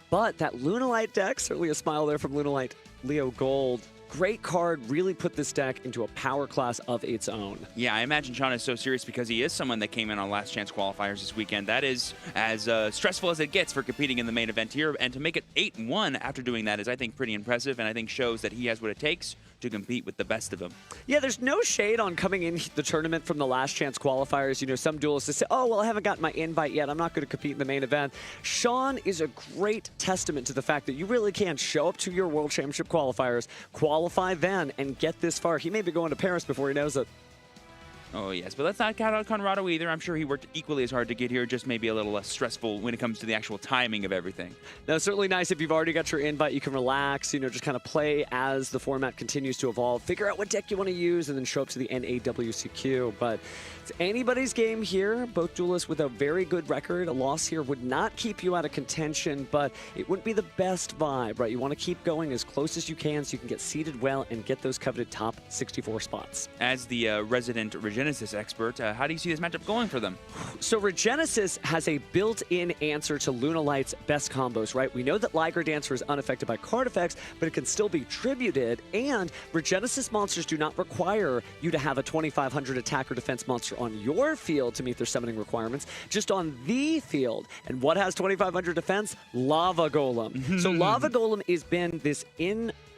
But that Lunalight deck, certainly a smile there from Lunalight Leo Gold. Great card, really put this deck into a power class of its own. Yeah, I imagine Sean is so serious because he is someone that came in on last chance qualifiers this weekend. That is as stressful as it gets for competing in the main event here. And to make it 8-1 after doing that is, I think, pretty impressive, and I think shows that he has what it takes to compete with the best of them. Yeah, there's no shade on coming in the tournament from the last chance qualifiers. You know, some duelists say, oh, well, I haven't gotten my invite yet. I'm not going to compete in the main event. Sean is a great testament to the fact that you really can show up to your World Championship qualifiers, qualify then, and get this far. He may be going to Paris before he knows it. Oh, yes, but let's not count out Conrado either. I'm sure he worked equally as hard to get here, just maybe a little less stressful when it comes to the actual timing of everything. Now, it's certainly nice if you've already got your invite, you can relax, you know, just kind of play as the format continues to evolve, figure out what deck you want to use, and then show up to the NAWCQ. But it's anybody's game here. Both duelists with a very good record. A loss here would not keep you out of contention, but it wouldn't be the best vibe, right? You want to keep going as close as you can so you can get seated well and get those coveted top 64 spots. As the resident Regenesis expert, how do you see this matchup going for them? So Regenesis has a built-in answer to Lunalight's best combos, right? We know that Liger Dancer is unaffected by card effects, but it can still be tributed, and Regenesis monsters do not require you to have a 2500 attack or defense monster on your field to meet their summoning requirements, just on the field. And what has 2500 defense? Lava Golem. So Lava Golem has been this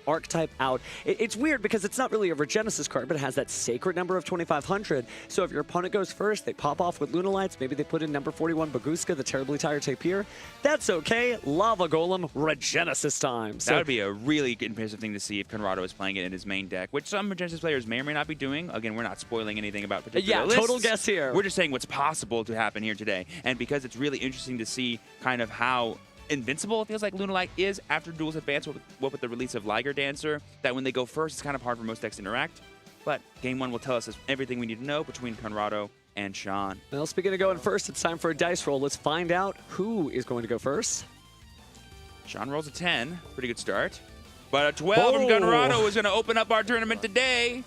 archetype out. It's weird because it's not really a Regenesis card, but it has that sacred number of 2500. So if your opponent goes first, they pop off with Lunalights, maybe they put in number 41 Baguska, the terribly tired Tapir. That's okay. Lava Golem, Regenesis time. So that would be a really impressive thing to see if Conrado is playing it in his main deck, which some Regenesis players may or may not be doing. Again, we're not spoiling anything about particular lists. Total guess here. We're just saying what's possible to happen here today. And because it's really interesting to see kind of how invincible it feels like Lunalight is after duels advance with the release of Liger Dancer, that when they go first, it's kind of hard for most decks to interact. But Game 1 will tell us everything we need to know between Conrado and Sean. Well, speaking of going first, it's time for a dice roll. Let's find out who is going to go first. Sean rolls a 10. Pretty good start. But a 12 from Conrado is going to open up our tournament today.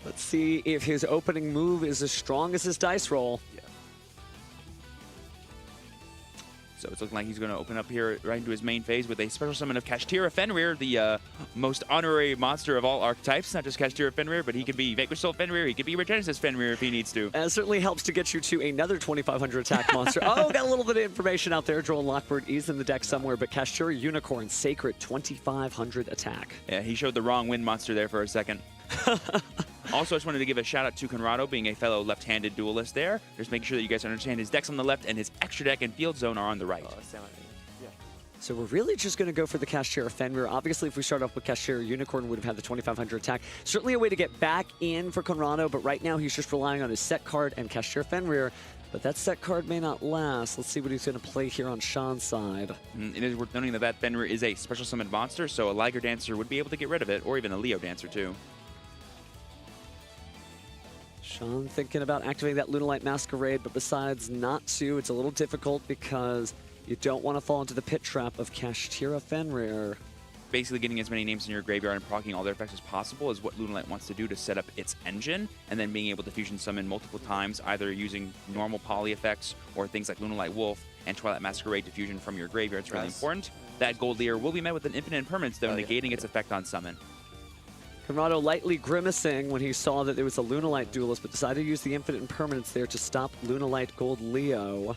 Let's see if his opening move is as strong as his dice roll. Yeah. So it's looking like he's going to open up here right into his main phase with a special summon of Kashtira Fenrir, the most honorary monster of all archetypes. Not just Kashtira Fenrir, but he could be Vanquish Soul Fenrir, he could be Regenesis Fenrir if he needs to. It certainly helps to get you to another 2500 attack monster. Oh, got a little bit of information out there. Droll and Lockbird is in the deck somewhere, but Kashtira Unicorn, Sacred, 2500 attack. Yeah, he showed the wrong wind monster there for a second. Also, I just wanted to give a shout out to Conrado, being a fellow left-handed duelist there. Just making sure that you guys understand his deck's on the left and his extra deck and field zone are on the right. So we're really just going to go for the Kashtira Fenrir. Obviously, if we start off with Kashtira Unicorn, would have had the 2500 attack. Certainly a way to get back in for Conrado, but right now he's just relying on his set card and Kashtira Fenrir. But that set card may not last. Let's see what he's going to play here on Sean's side. It is worth noting that that Fenrir is a special summoned monster, so a Liger Dancer would be able to get rid of it, or even a Leo Dancer too. Sean thinking about activating that Lunalight Masquerade, but besides not to, it's a little difficult because you don't want to fall into the pit trap of Kashtira Fenrir. Basically getting as many names in your graveyard and proccing all their effects as possible is what Lunalight wants to do to set up its engine, and then being able to fusion summon multiple times, either using normal poly effects or things like Lunalight Wolf and Twilight Masquerade to fusion from your graveyard. It's really important. That Gold Leer will be met with an infinite impermanence, though, negating its effect on summon. Conrado lightly grimacing when he saw that there was a Lunalight duelist, but decided to use the infinite impermanence there to stop Lunalight Gold Leo.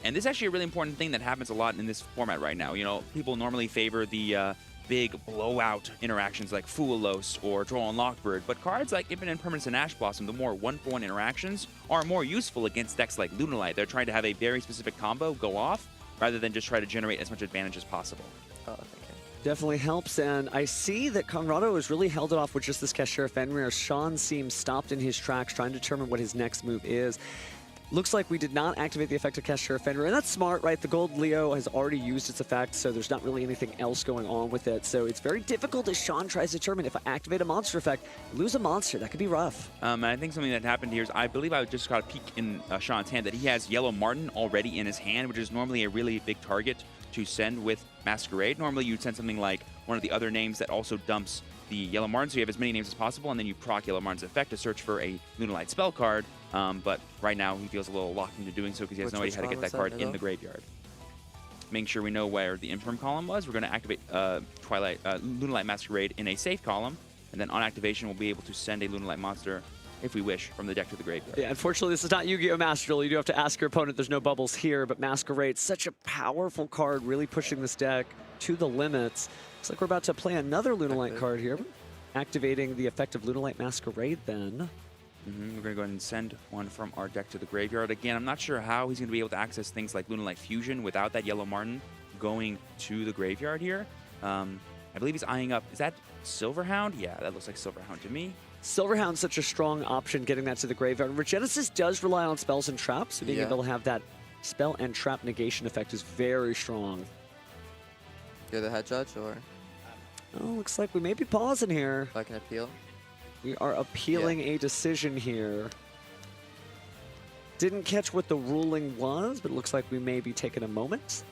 And this is actually a really important thing that happens a lot in this format right now. You know, people normally favor the big blowout interactions like Foolos or Droll and Lockbird, but cards like Infinite Impermanence and Ash Blossom, the more one-for-one interactions, are more useful against decks like Lunalight. They're trying to have a very specific combo go off, rather than just try to generate as much advantage as possible. Oh, okay. Definitely helps, and I see that Conrado has really held it off with just this Kashtira Fenrir. Sean seems stopped in his tracks, trying to determine what his next move is. Looks like we did not activate the effect of Kashtira Fenrir, and that's smart, right? The Gold Leo has already used its effect, so there's not really anything else going on with it. So it's very difficult as Sean tries to determine if I activate a monster effect, lose a monster. That could be rough. And I think something that happened here is I believe I just got a peek in Sean's hand that he has Yellow Martin already in his hand, which is normally a really big target to send with Masquerade. Normally you'd send something like one of the other names that also dumps the Yellow Martin, so you have as many names as possible, and then you proc Yellow Martin's effect to search for a Lunalight spell card. But right now he feels a little locked into doing so because he has no idea how to get that card in the graveyard. making sure we know where the infirm column was. We're going to activate Lunalight Masquerade in a safe column, and then on activation, we'll be able to send a Lunalight monster, if we wish, from the deck to the graveyard. Yeah, unfortunately, this is not Yu-Gi-Oh! Master Duel. You do have to ask your opponent. There's no bubbles here, but Masquerade, such a powerful card, really pushing this deck to the limits. Looks like we're about to play another Lunalight card here. Activating the effect of Lunalight Masquerade then. We're going to go ahead and send one from our deck to the graveyard. Again, I'm not sure how he's going to be able to access things like Lunalight Fusion without that Yellow Martin going to the graveyard here. I believe he's eyeing up, is that Silverhound? Yeah, that looks like Silverhound to me. Silverhound's such a strong option getting that to the graveyard. Regenesis does rely on spells and traps, so being able to have that spell and trap negation effect is very strong. You're the head judge, or? Oh, looks like we may be pausing here. If I can appeal. We are appealing a decision here. Didn't catch what the ruling was, but it looks like we may be taking a moment.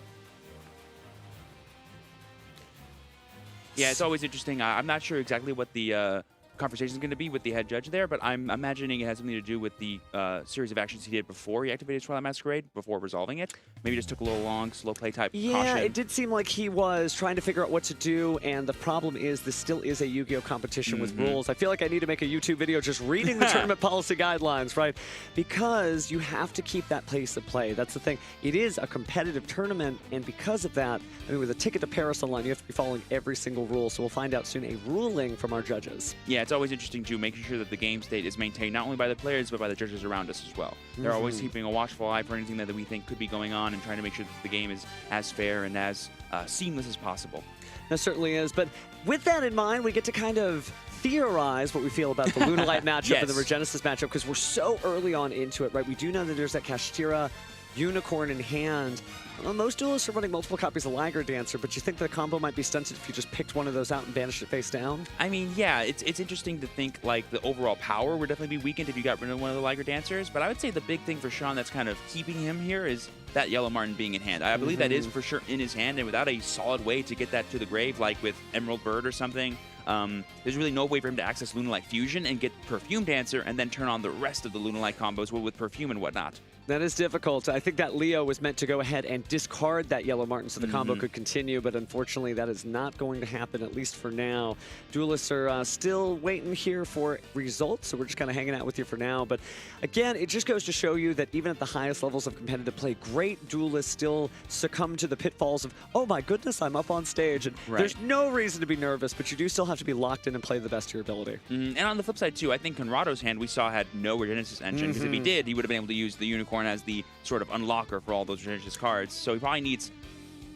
Yeah, it's always interesting. I'm not sure exactly what the conversation is going to be with the head judge there, but I'm imagining it has something to do with the series of actions he did before he activated Twilight Masquerade, before resolving it. Maybe just took a little long, slow play type Yeah, caution. it did seem like he was trying to figure out what to do, and the problem is this still is a Yu-Gi-Oh! Competition with rules. I feel like I need to make a YouTube video just reading the tournament policy guidelines, right? Because you have to keep that pace of play. That's the thing. It is a competitive tournament, and because of that, I mean, with a ticket to Paris online, you have to be following every single rule, so we'll find out soon a ruling from our judges. Yeah, it's always interesting, too, making sure that the game state is maintained not only by the players, but by the judges around us as well. They're always keeping a watchful eye for anything that we think could be going on and trying to make sure that the game is as fair and as seamless as possible. That certainly is, but with that in mind, we get to kind of theorize what we feel about the Lunalight matchup and the Regenesis matchup, because we're so early on into it, right? We do know that there's that Kashtira Unicorn in hand. Well, most duelists are running multiple copies of Liger Dancer, but you think the combo might be stunted if you just picked one of those out and banished it face down? I mean, yeah, it's interesting to think like the overall power would definitely be weakened if you got rid of one of the Liger Dancers, but I would say the big thing for Sean that's kind of keeping him here is that Yellow Martin being in hand. I believe that is for sure in his hand, and without a solid way to get that to the grave, like with Emerald Bird or something, there's really no way for him to access Lunalight Fusion and get Perfume Dancer and then turn on the rest of the Lunalight combos with Perfume and whatnot. That is difficult. I think that Leo was meant to go ahead and discard that Yellow Martin so the combo could continue, but unfortunately that is not going to happen, at least for now. Duelists are still waiting here for results, so we're just kind of hanging out with you for now. But again, it just goes to show you that even at the highest levels of competitive play, great duelists still succumb to the pitfalls of, oh my goodness, I'm up on stage. And there's no reason to be nervous, but you do still have to be locked in and play the best of your ability. And on the flip side, too, I think Conrado's hand we saw had no Regenesis engine, because if he did, he would have been able to use the Unicorn as the sort of unlocker for all those Regenesis cards. So he probably needs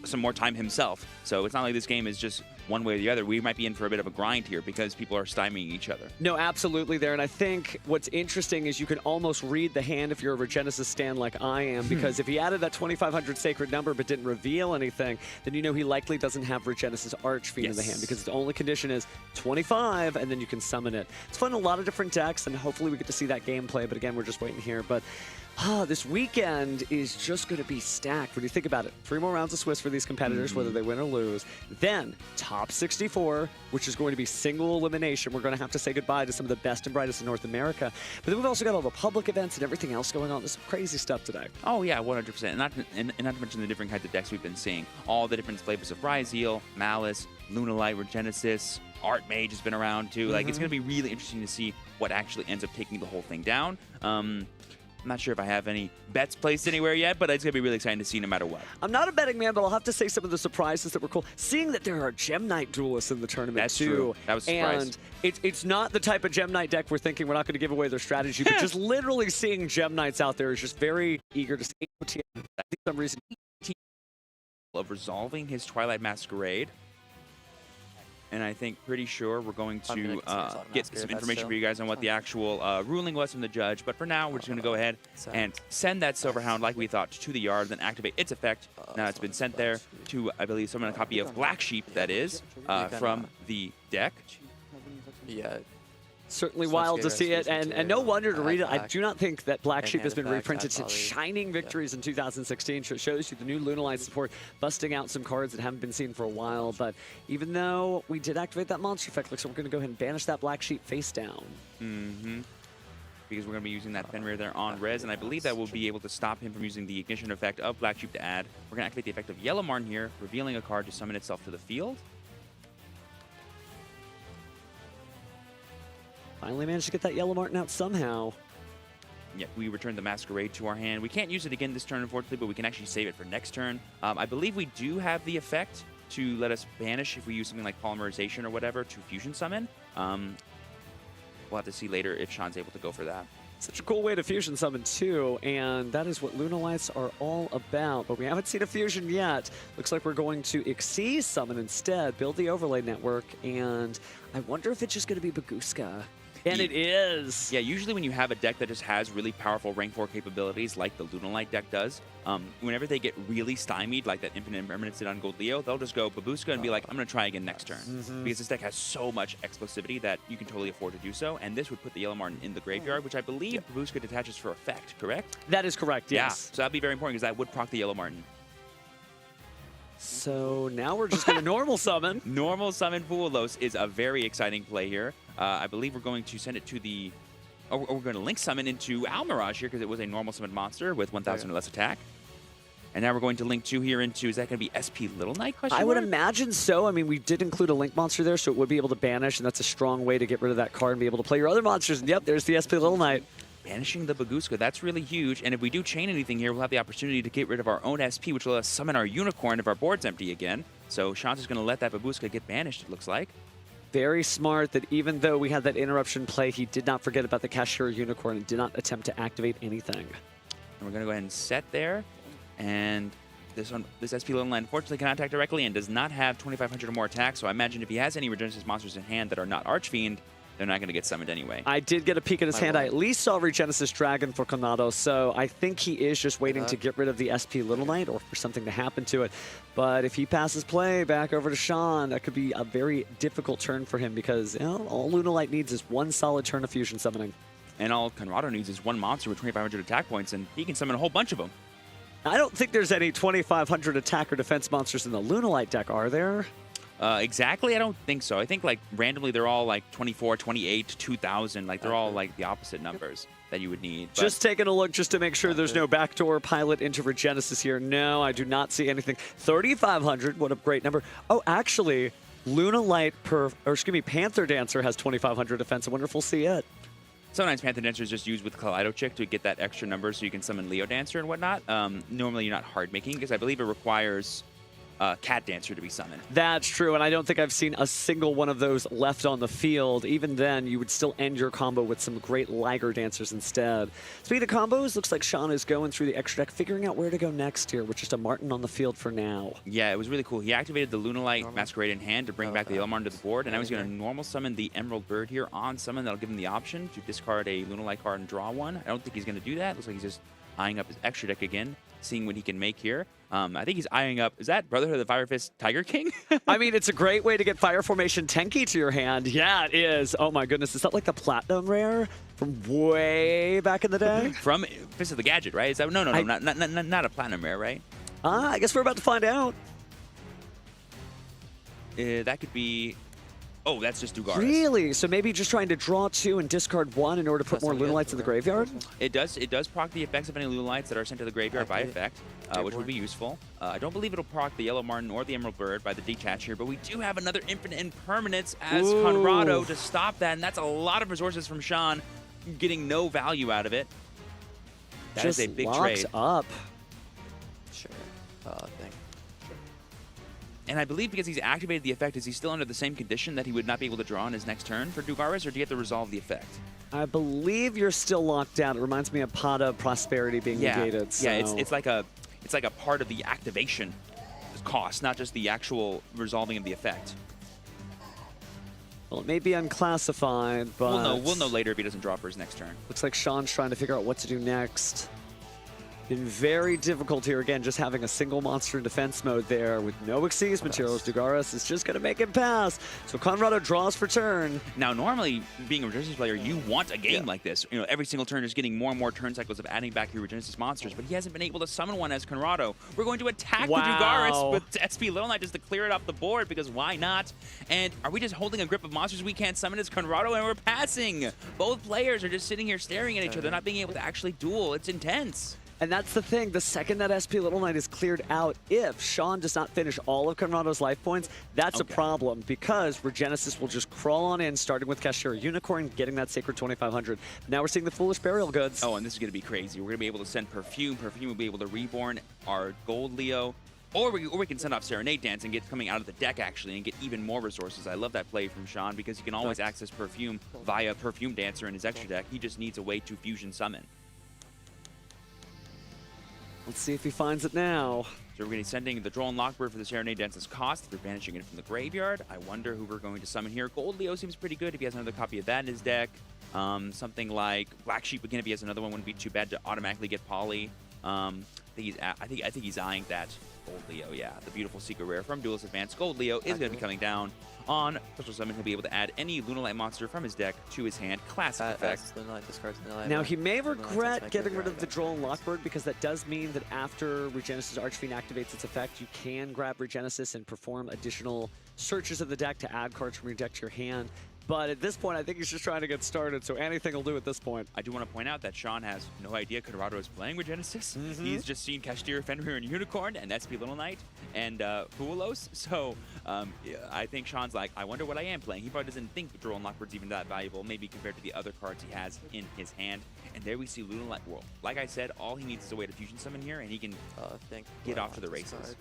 some more time himself. So it's not like this game is just one way or the other. We might be in for a bit of a grind here because people are stymieing each other. No, absolutely there. And I think what's interesting is you can almost read the hand if you're a Regenesis stan like I am, because if he added that 2500 sacred number but didn't reveal anything, then you know he likely doesn't have Regenesis Archfiend in the hand, because the only condition is 25 and then you can summon it. It's fun in a lot of different decks, and hopefully we get to see that gameplay, but again, we're just waiting here. But this weekend is just going to be stacked. When you think about it, 3 more rounds of Swiss for these competitors, whether they win or lose. Then top 64, which is going to be single elimination. We're going to have to say goodbye to some of the best and brightest in North America. But then we've also got all the public events and everything else going on. There's some crazy stuff today. Oh yeah, 100%. And not to mention the different kinds of decks we've been seeing. All the different flavors of Ryzeal, Malice, Lunalight, Regenesis, Art Mage has been around too. Like, it's going to be really interesting to see what actually ends up taking the whole thing down. I'm not sure if I have any bets placed anywhere yet, but it's going to be really exciting to see no matter what. I'm not a betting man, but I'll have to say some of the surprises that were cool. Seeing that there are Gem Knight duelists in the tournament, too. True. That was a surprise. And it's not the type of Gem Knight deck we're thinking we're not going to give away their strategy, but just literally seeing Gem Knights out there is just very eager to see. I think for some reason of resolving his Twilight Masquerade. And I think pretty sure we're going to get some information for you guys on what the actual ruling was from the judge. But for now, we're just going to go ahead and send that Silverhound like we thought to the yard, then activate its effect. Now it's been sent there to, I believe, summon a copy of Black Sheep, that is, from the deck. Yeah. Certainly wild to see it, and no wonder to read it. I do not think that Black Sheep has been reprinted since Shining Victories in 2016. So it shows you the new Lunalight support busting out some cards that haven't been seen for a while. But even though we did activate that monster effect, looks like we're going to go ahead and banish that Black Sheep face down. because we're going to be using that Fenrir there on res, and I believe that will be able to stop him from using the ignition effect of Black Cube to add. We're going to activate the effect of Yellow Martin here, revealing a card to summon itself to the field. Finally managed to get that Yellow Martin out somehow. Yeah, we return the Masquerade to our hand. We can't use it again this turn, unfortunately, but we can actually save it for next turn. I believe we do have the effect to let us banish if we use something like Polymerization or whatever to Fusion Summon. We'll have to see later if Sean's able to go for that. Such a cool way to Fusion Summon, too, and that is what Lunalights are all about. But we haven't seen a Fusion yet. Looks like we're going to Xyz Summon instead, build the Overlay Network, and I wonder if it's just going to be Baguska. And it is. Yeah, usually when you have a deck that just has really powerful rank 4 capabilities like the Lunalight deck does, whenever they get really stymied, like that Infinite Impermanence did on Gold Leo, they'll just go Babuska and be like, I'm going to try again next turn. Because this deck has so much explosivity that you can totally afford to do so. And this would put the Yellow Martin in the graveyard, which I believe Babuska detaches for effect, correct? That is correct, yes. Yeah, so that'd be very important because that would proc the Yellow Martin. So now we're just going to normal summon. Normal summon Fualos is a very exciting play here. I believe we're going to send it to the... Oh, we're going to link summon into Almirage here because it was a normal summon monster with 1,000 or less attack. And now we're going to link 2 here into... Is that going to be SP Little Knight? I would imagine so. I mean, we did include a link monster there, so it would be able to banish, and that's a strong way to get rid of that card and be able to play your other monsters. And yep, there's the SP Little Knight. Banishing the Baguska, that's really huge. And if we do chain anything here, we'll have the opportunity to get rid of our own SP, which will let us summon our Unicorn if our board's empty again. So Shant's is going to let that Babuska get banished, it looks like. Very smart that even though we had that interruption play, he did not forget about the Cashier Unicorn and did not attempt to activate anything. And we're going to go ahead and set there. And this SP Little Knight unfortunately cannot attack directly and does not have 2,500 or more attack. So I imagine if he has any Regenesis monsters in hand that are not Archfiend, they're not going to get summoned anyway. I did get a peek at his hand. I at least saw Regenesis Dragon for Conado, so I think he is just waiting to get rid of the SP Little Knight or for something to happen to it. But if he passes play back over to Sean, that could be a very difficult turn for him because all Lunalight needs is one solid turn of Fusion Summoning. And all Conrado needs is one monster with 2,500 attack points, and he can summon a whole bunch of them. I don't think there's any 2,500 attack or defense monsters in the Lunalight deck, are there? Exactly, I don't think so. I think like randomly they're all like 24, 28, 2,000. Like they're all like the opposite numbers that you would need. But just taking a look just to make sure there's no backdoor pilot into Regenesis here. No, I do not see anything. 3,500, what a great number. Oh, actually, Lunalight Panther Dancer has 2,500 defense. I wonder if we'll see it. Sometimes Panther Dancer is just used with Kaleido Chick to get that extra number so you can summon Leo Dancer and whatnot. Normally you're not hard making because I believe it requires Cat Dancer to be summoned. That's true, and I don't think I've seen a single one of those left on the field. Even then, you would still end your combo with some great Liger Dancers instead. Speaking of combos, looks like Sean is going through the extra deck, figuring out where to go next here with just a Martin on the field for now. Yeah, it was really cool. He activated the Lunalight Masquerade in hand to bring back the Yellow Martin to the board, and now he's going to normal summon the Emerald Bird here on summon. That'll give him the option to discard a Lunalight card and draw one. I don't think he's going to do that. Looks like he's just eyeing up his extra deck again, seeing what he can make here. I think he's eyeing up, is that Brotherhood of the Fire Fist Tiger King? I mean, it's a great way to get Fire Formation Tenki to your hand. Yeah, it is. Oh my goodness, is that like the Platinum Rare from way back in the day? From Fist of the Gadget, right? Is that not a Platinum Rare, right? I guess we're about to find out. That could be... Oh, that's just Dugaris. Really? So maybe just trying to draw 2 and discard 1 in order to put more Lunalights in the graveyard? It does proc the effects of any Lunalights that are sent to the graveyard by effect, which would be useful. I don't believe it'll proc the Yellow Martin or the Emerald Bird by the detach here, but we do have another Infinite Impermanence as Conrado to stop that, and that's a lot of resources from Sean, getting no value out of it. That is a big trade. Up. Sure. And I believe because he's activated the effect, is he still under the same condition that he would not be able to draw on his next turn for Dugaris, or do you have to resolve the effect? I believe you're still locked down. It reminds me of Pot of Prosperity being negated. So. Yeah, it's like a part of the activation cost, not just the actual resolving of the effect. Well, it may be unclassified, but... We'll know later if he doesn't draw for his next turn. Looks like Sean's trying to figure out what to do next. Been very difficult here. Again, just having a single monster in defense mode there with no Xyz materials. Dugaris is just going to make him pass. So Conrado draws for turn. Now, normally, being a Regenesis player, you want a game like this. You know, every single turn is getting more and more turn cycles of adding back your Regenesis monsters, but he hasn't been able to summon one as Conrado. We're going to attack the Dugaris with SP Lunalight just to clear it off the board, because why not? And are we just holding a grip of monsters we can't summon as Conrado, and we're passing? Both players are just sitting here staring at each other, not being able to actually duel. It's intense. And that's the thing. The second that SP Little Knight is cleared out, if Sean does not finish all of Conrado's life points, that's a problem, because Regenesis will just crawl on in, starting with Kashtira Unicorn, getting that Sacred 2500. Now we're seeing the Foolish Burial Goods. Oh, and this is going to be crazy. We're going to be able to send Perfume. Perfume will be able to reborn our Gold Leo. Or we can send off Serenade Dance and get coming out of the deck, actually, and get even more resources. I love that play from Sean, because he can always access Perfume via Perfume Dancer in his extra deck. He just needs a way to fusion summon. Let's see if he finds it now. So we're going to be sending the Droll and Lockbird for the Serenade Dance's cost. They're banishing it from the graveyard. I wonder who we're going to summon here. Gold Leo seems pretty good if he has another copy of that in his deck. Something like Black Sheep again if he has another one wouldn't be too bad to automatically get Poly. I think he's eyeing that Gold Leo. Yeah, the beautiful secret rare from Duelist Advance. Gold Leo is going to be coming down. On special summon, he'll be able to add any Lunalight monster from his deck to his hand. Classic effect. Lunalight discards Lunalight. Now, he may regret getting rid of the Droll and Lockbird, because that does mean that after Regenesis Archfiend activates its effect, you can grab Regenesis and perform additional searches of the deck to add cards from your deck to your hand. But at this point, I think he's just trying to get started, so anything will do at this point. I do want to point out that Sean has no idea Conrado is playing Regenesis. He's just seen Kashtira, Fenrir, and Unicorn, and SP Little Knight, and Fuelos. So yeah, I think Sean's like, I wonder what I am playing. He probably doesn't think Droll and Lockbird's even that valuable, maybe compared to the other cards he has in his hand. And there we see Lunalight. Well, like I said, all he needs is a way to fusion summon here, and he can get off to the races.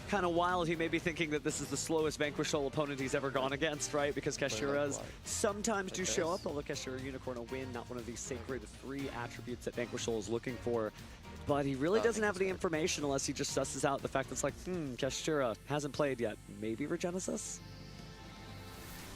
Kind of wild. He may be thinking that this is the slowest Vanquish Soul opponent he's ever gone against, right? Because Kashtiras sometimes do show up, although Kashtira Unicorn will win, not one of these sacred 3 attributes that Vanquish Soul is looking for. But he really doesn't have any information unless he just susses out the fact that it's like, Kashtira hasn't played yet. Maybe Regenesis?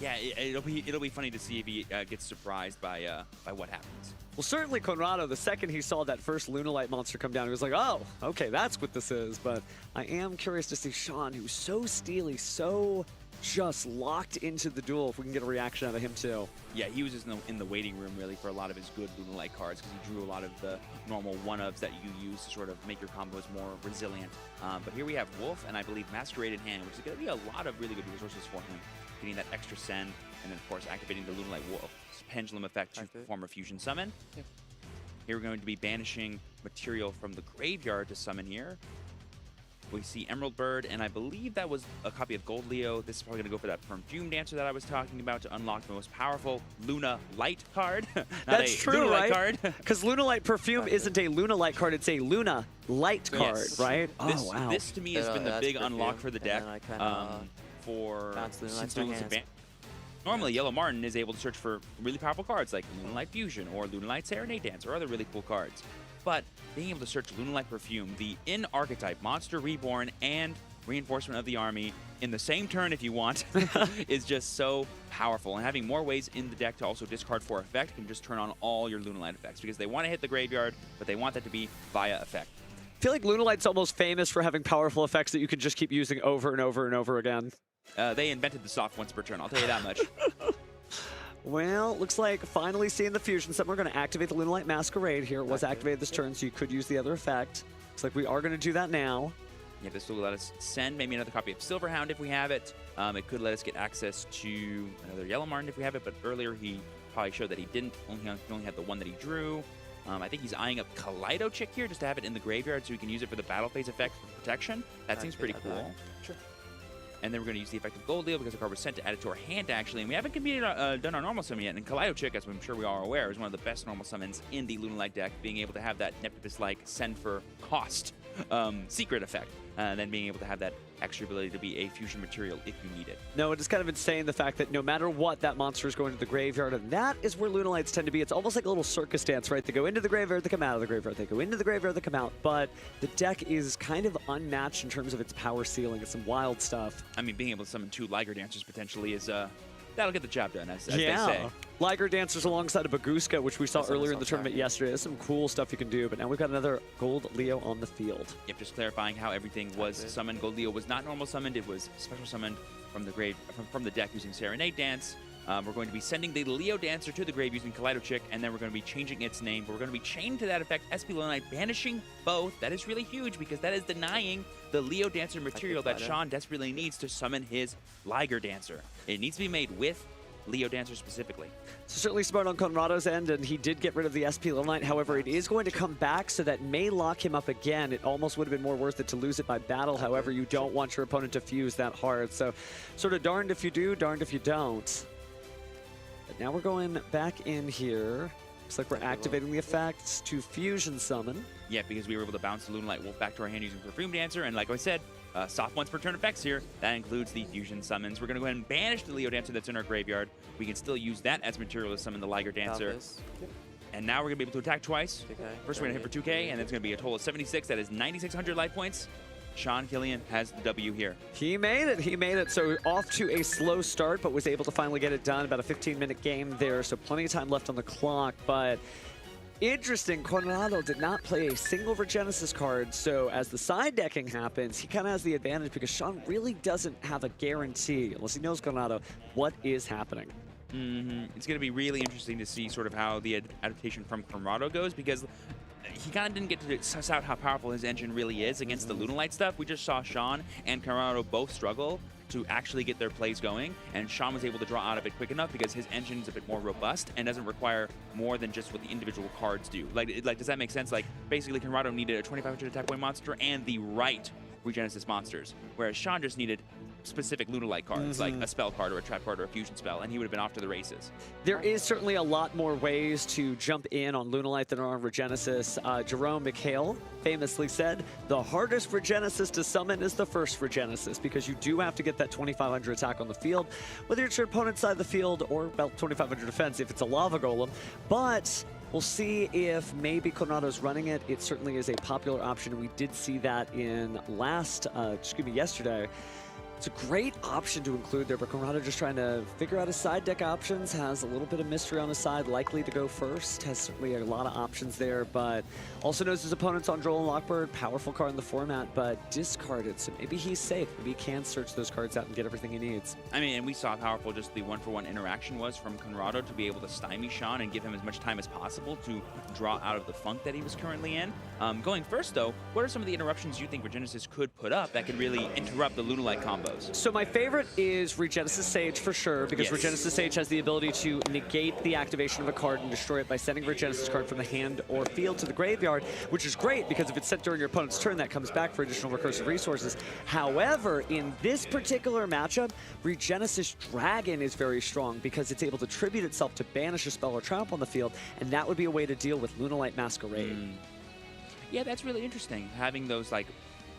Yeah, it'll be funny to see if he gets surprised by what happens. Well, certainly Conrado, the second he saw that first Lunalight monster come down, he was like, oh, okay, that's what this is. But I am curious to see Sean, who's so steely, so just locked into the duel, if we can get a reaction out of him too. Yeah, he was just in the waiting room, really, for a lot of his good Lunalight cards, because he drew a lot of the normal one-ofs that you use to sort of make your combos more resilient. But here we have Wolf, and I believe Masquerade in hand, which is going to be a lot of really good resources for him. Getting that extra send, and then, of course, activating the Lunalight Wolf Pendulum effect to perform a fusion summon. Here we're going to be banishing material from the graveyard to summon here. We see Emerald Bird, and I believe that was a copy of Gold Leo. This is probably going to go for that Perfume Dancer that I was talking about to unlock the most powerful Lunalight card. That's true, Lunalight right? Because Lunalight Perfume isn't a Lunalight card, it's a Lunalight card, right? This, oh, wow. This, to me, has been the big unlock for the deck for since Normally, Yellow Martin is able to search for really powerful cards like Lunalight Fusion or Lunalight Serenade Dance or other really cool cards. But being able to search Lunalight Perfume, the in-archetype Monster Reborn and Reinforcement of the Army in the same turn if you want is just so powerful. And having more ways in the deck to also discard for effect can just turn on all your Lunalight effects, because they want to hit the graveyard, but they want that to be via effect. I feel like Lunalight's almost famous for having powerful effects that you can just keep using over and over and over again. They invented the soft once per turn, I'll tell you that much. Well, looks like finally seeing the fusion summon. We're going to activate the Lunalight Masquerade here. It was activated this turn, so you could use the other effect. Looks like we are going to do that now. Yeah, this will let us send maybe another copy of Silverhound if we have it. It could let us get access to another Yellow Martin if we have it, but earlier he probably showed that he didn't. He only had the one that he drew. I think he's eyeing up Kaleido Chick here just to have it in the graveyard so he can use it for the battle phase effect for protection. That seems pretty cool. Sure. And then we're going to use the effect of Gold Leo because the card was sent to add it to our hand, actually. And we haven't done our normal summon yet. And Kaleido Chick, as I'm sure we all are aware, is one of the best normal summons in the Lunalight deck, being able to have that Neptupus-like send for cost secret effect. And then being able to have that extra ability to be a fusion material if you need it. No, it is kind of insane, the fact that no matter what, that monster is going to the graveyard, and that is where Lunalights tend to be. It's almost like a little circus dance, right? They go into the graveyard, they come out of the graveyard. They go into the graveyard, they come out. But the deck is kind of unmatched in terms of its power ceiling. It's some wild stuff. I mean, being able to summon 2 Liger Dancers potentially is that'll get the job done, as they say. Yeah. Liger Dancers alongside of Baguska, which we saw That's earlier in the awesome. tournament yesterday. There's some cool stuff you can do, but now we've got another Gold Leo on the field. Yep, just clarifying how everything was summoned. Gold Leo was not normal summoned. It was special summoned from the grave, from the deck using Serenade Dance. We're going to be sending the Leo Dancer to the grave using Kaleido Chick, and then we're going to be changing its name. But we're going to be chaining to that effect SP Lunalight, banishing both. That is really huge because that is denying the Leo Dancer material that Sean desperately needs to summon his Liger Dancer. It needs to be made with Leo Dancer specifically. So certainly smart on Conrado's end, and he did get rid of the SP Lunalight. However, it is going to come back, so that may lock him up again. It almost would have been more worth it to lose it by battle. However, you don't want your opponent to fuse that hard. So sort of darned if you do, darned if you don't. But now we're going back in here. Looks like we're activating the effects to fusion summon. Yeah, because we were able to bounce the Lunalight Wolf back to our hand using Perfume Dancer, and like I said, soft once per turn effects here. That includes the fusion summons. We're going to go ahead and banish the Leo Dancer that's in our graveyard. We can still use that as material to summon the Liger Dancer. And now we're going to be able to attack twice. First we're going to hit for 2K, and it's going to be a total of 76. That is 9,600 life points. Sean Killian has the W here. He made it. He made it. So off to a slow start, but was able to finally get it done. About a 15-minute game there, so plenty of time left on the clock. But interesting, Conrado did not play a single Regenesis card, so as the side decking happens, he kind of has the advantage because Sean really doesn't have a guarantee, unless he knows Conrado, what is happening. It's going to be really interesting to see sort of how the adaptation from Conrado goes, because he kind of didn't get to suss out how powerful his engine really is against the Lunalight stuff. We just saw Sean and Conrado both struggle to actually get their plays going, and Sean was able to draw out of it quick enough because his engine is a bit more robust and doesn't require more than just what the individual cards do. Like does that make sense? Like, basically, Conrado needed a 2,500 attack point monster and the right Regenesis monsters, whereas Sean just needed specific Lunalight cards, like a spell card or a trap card or a fusion spell, and he would have been off to the races. There is certainly a lot more ways to jump in on Lunalight than on Regenesis. Jerome McHale famously said, the hardest Regenesis to summon is the first Regenesis, because you do have to get that 2,500 attack on the field, whether it's your opponent's side of the field or about 2,500 defense if it's a Lava Golem. But we'll see if maybe Conrado's running it. It certainly is a popular option. We did see that in yesterday. It's a great option to include there, but Conrado just trying to figure out his side deck options, has a little bit of mystery on his side, likely to go first, has certainly a lot of options there, but also knows his opponent's on Droll and Lockbird, powerful card in the format, but discarded, so maybe he's safe. Maybe he can search those cards out and get everything he needs. I mean, and we saw how powerful just the one-for-one interaction was from Conrado to be able to stymie Sean and give him as much time as possible to draw out of the funk that he was currently in. Going first, though, what are some of the interruptions you think Regenesis could put up that could really interrupt the Lunalight combo? So my favorite is Regenesis Sage for sure, because Regenesis Sage has the ability to negate the activation of a card and destroy it by sending Regenesis card from the hand or field to the graveyard, which is great because if it's sent during your opponent's turn, that comes back for additional recursive resources. However, in this particular matchup, Regenesis Dragon is very strong because it's able to tribute itself to banish a spell or trap on the field, and that would be a way to deal with Lunalight Masquerade. Yeah, that's really interesting, having those like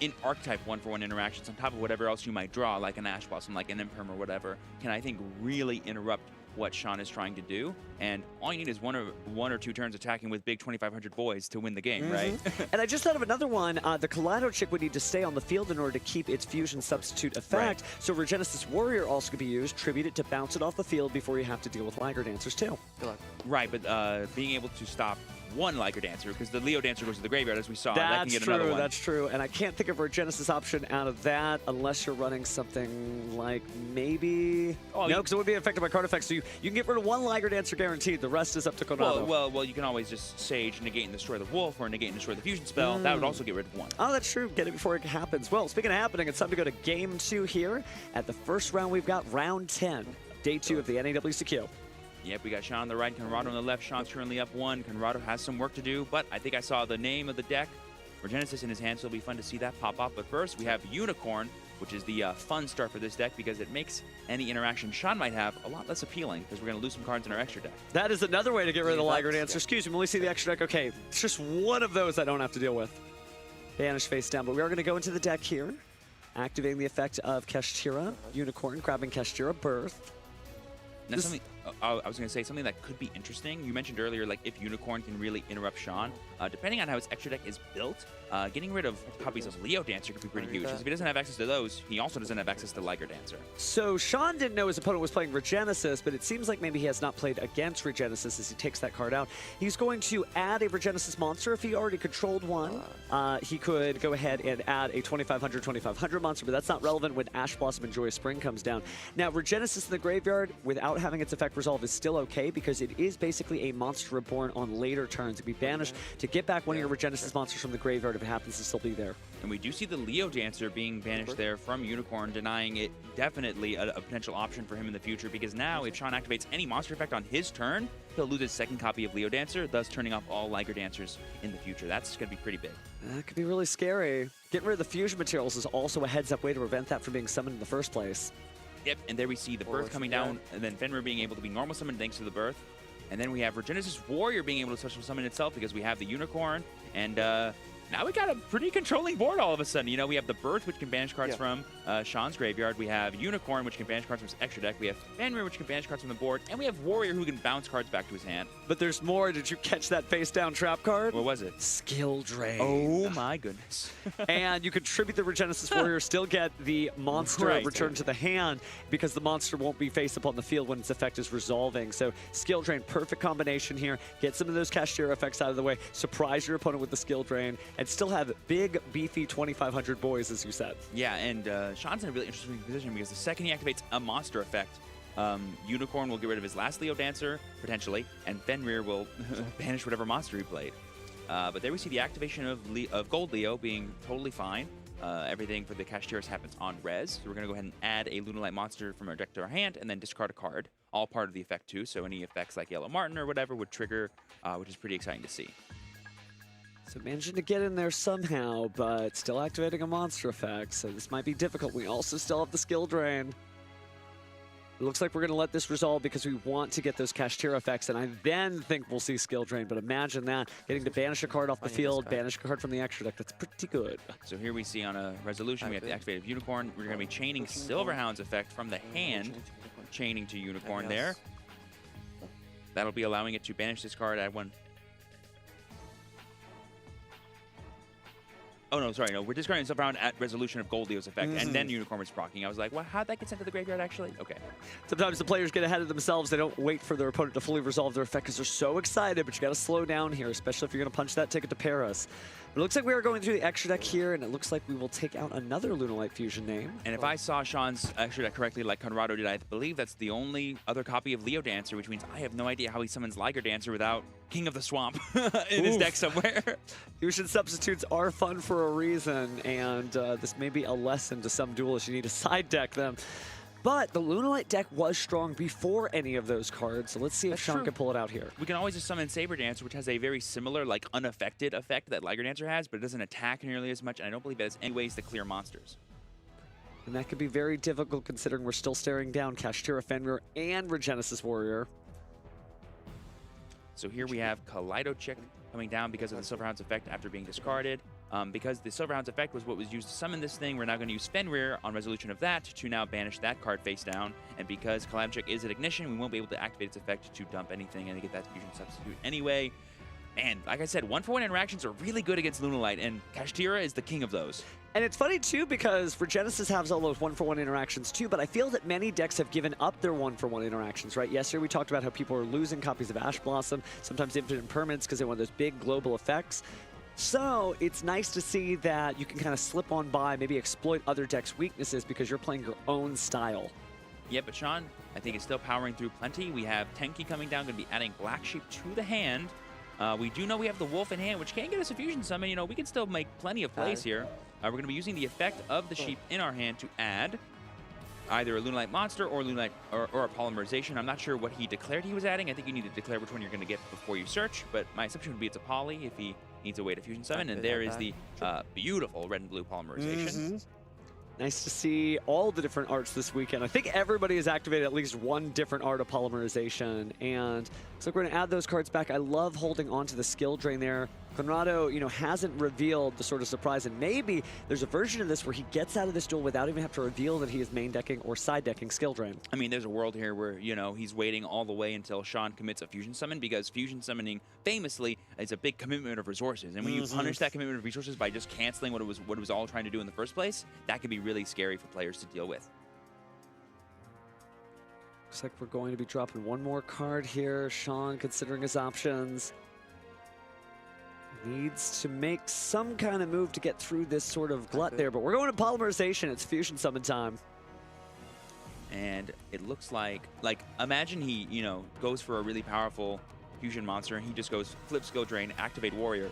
in archetype one-for-one interactions on top of whatever else you might draw, like an Ash Blossom, like an Imperm or whatever, can I think really interrupt what Sean is trying to do. And all you need is one or two turns attacking with big 2,500 boys to win the game, right? And I just thought of another one. The Kaleido Chick would need to stay on the field in order to keep its fusion substitute effect. So Regenesis Warrior also could be used, tribute it to bounce it off the field before you have to deal with Liger Dancers too. Good luck. Right, but being able to stop one Liger Dancer, because the Leo Dancer goes to the graveyard, as we saw. That can get another one. That's true. And I can't think of a Regenesis option out of that unless you're running something like maybe... no, because it would be affected by card effects. So you can get rid of one Liger Dancer guaranteed. The rest is up to Conrado. Well, you can always just Sage, negate and destroy the Wolf, or negate and destroy the Fusion spell. That would also get rid of one. Oh, that's true. Get it before it happens. Well, speaking of happening, it's time to go to Game 2 here. At the first round, we've got Round 10, Day 2 of the NAWCQ. Yep, we got Sean on the right, Conrado on the left. Sean's currently up 1. Conrado has some work to do, but I think I saw the name of the deck, Regenesis, in his hand, so it'll be fun to see that pop up. But first, we have Unicorn, which is the fun start for this deck because it makes any interaction Sean might have a lot less appealing because we're going to lose some cards in our extra deck. That is another way to get rid of the Liger Dancer. Excuse me, when we see the extra deck, okay, it's just one of those I don't have to deal with. Banish face down, but we are going to go into the deck here, activating the effect of Keshtira, Unicorn, grabbing Keshtira, Birth. Now, I was going to say something that could be interesting. You mentioned earlier, like, if Unicorn can really interrupt Sean. Depending on how his extra deck is built, getting rid of copies of Leo Dancer could be pretty huge. Because if he doesn't have access to those, he also doesn't have access to Liger Dancer. So Sean didn't know his opponent was playing Regenesis, but it seems like maybe he has not played against Regenesis as he takes that card out. He's going to add a Regenesis monster if he already controlled one. He could go ahead and add a 2500 monster, but that's not relevant when Ash Blossom and Joyous Spring comes down. Now, Regenesis in the graveyard, without having its effect resolve, is still okay because it is basically a monster reborn on later turns. It can be banished to get back one of your Regenesis monsters from the graveyard if it happens to still be there. And we do see the Leo Dancer being banished there from Unicorn, denying it definitely a potential option for him in the future, because now if Sean activates any monster effect on his turn, he'll lose his second copy of Leo Dancer, thus turning off all Liger Dancers in the future. That's going to be pretty big. That could be really scary. Getting rid of the fusion materials is also a heads-up way to prevent that from being summoned in the first place. Yep, and there we see the Birth coming down, and then Fenrir being able to be normal summoned thanks to the Birth. And then we have Regenesis Warrior being able to special summon itself because we have the Unicorn. And now we got a pretty controlling board all of a sudden. You know, we have the Birth, which can banish cards from Sean's graveyard. We have Unicorn, which can banish cards from his extra deck. We have Fenrir, which can banish cards from the board. And we have Warrior, who can bounce cards back to his hand. But there's more. Did you catch that face-down trap card? What was it? Skill Drain. Oh my goodness. And you can tribute the Regenesis Warrior, still get the monster returned to the hand because the monster won't be face up on the field when its effect is resolving. So Skill Drain, perfect combination here. Get some of those Cashier effects out of the way, surprise your opponent with the Skill Drain, and still have big, beefy 2500 boys, as you said. Yeah, and Sean's in a really interesting position because the second he activates a monster effect, Unicorn will get rid of his last Leo Dancer, potentially, and Fenrir will banish whatever monster he played. But there we see the activation of Gold Leo being totally fine. Everything for the Cashiers happens on res. So we're going to go ahead and add a Lunalight monster from our deck to our hand and then discard a card. All part of the effect too, so any effects like Yellow Martin or whatever would trigger, which is pretty exciting to see. So managing to get in there somehow, but still activating a monster effect, so this might be difficult. We also still have the Skill Drain. It looks like we're going to let this resolve because we want to get those Kashtira effects, and I then think we'll see Skill Drain. But imagine that, getting to banish a card off the field, banish a card from the extra deck. That's pretty good. So here we see on a resolution, we have the activated Unicorn. We're going to be chaining Silverhound's effect from the hand, chaining to Unicorn there. That'll be allowing it to banish this card at one. Oh, no, sorry, no. We're discarding Silverhound at resolution of Gold Leo's effect, and then Unicorn was proccing. I was like, well, how'd that get sent to the graveyard, actually? Okay. Sometimes the players get ahead of themselves. They don't wait for their opponent to fully resolve their effect because they're so excited, but you got to slow down here, especially if you're going to punch that ticket to Paris. But it looks like we are going through the extra deck here, and it looks like we will take out another Lunalight fusion name. And if I saw Sean's extra deck correctly, like Conrado did, I believe that's the only other copy of Leo Dancer, which means I have no idea how he summons Liger Dancer without King of the Swamp in his deck somewhere. Fusion substitutes are fun for a reason, and this may be a lesson to some duelists. You need to side deck them. But the Lunalight deck was strong before any of those cards, so let's see if Sean can pull it out here. We can always just summon Saber Dancer, which has a very similar, like, unaffected effect that Liger Dancer has, but it doesn't attack nearly as much, and I don't believe it has any ways to clear monsters. And that could be very difficult considering we're still staring down Kashtira, Fenrir, and Regenesis Warrior. So here we have Kaleido Chick coming down because of the Silverhound's effect after being discarded. Because the Silverhound's effect was what was used to summon this thing, we're now going to use Fenrir on resolution of that to now banish that card face down. And because Kaleido Chick is an ignition, we won't be able to activate its effect to dump anything and to get that fusion substitute anyway. And like I said, 1-for-1 interactions are really good against Lunalight, and Kashtira is the king of those. And it's funny, too, because Regenesis has all those 1-for-1 interactions, too, but I feel that many decks have given up their 1-for-1 interactions, right? Yesterday, we talked about how people are losing copies of Ash Blossom, sometimes infinite impermanence because they want those big global effects. So it's nice to see that you can kind of slip on by, maybe exploit other decks' weaknesses because you're playing your own style. Yeah, but Sean, I think, is still powering through plenty. We have Tenki coming down, going to be adding Black Sheep to the hand. We do know we have the Wolf in hand, which can get us a fusion summon. You know, we can still make plenty of plays here. We're going to be using the effect of the sheep in our hand to add either a Lunalight monster or Lunalight or a polymerization. I'm not sure what he declared he was adding. I think you need to declare which one you're going to get before you search, but my assumption would be it's a poly if he needs a way to fusion summon, and there is the beautiful red and blue polymerization. Nice to see all the different arts this weekend. I think everybody has activated at least one different art of polymerization, and so we're going to add those cards back. I love holding on to the skill drain there. Conrado, hasn't revealed the sort of surprise, and maybe there's a version of this where he gets out of this duel without even having to reveal that he is main decking or side decking skill drain. I mean, there's a world here where, he's waiting all the way until Sean commits a fusion summon, because fusion summoning famously is a big commitment of resources. And when you punish that commitment of resources by just canceling what it was all trying to do in the first place, that can be really scary for players to deal with. Looks like we're going to be dropping one more card here. Sean, considering his options, needs to make some kind of move to get through this sort of glut there, but we're going to polymerization. It's fusion summon time. And it looks like imagine he, goes for a really powerful fusion monster, and he just goes flip skill drain, activate warrior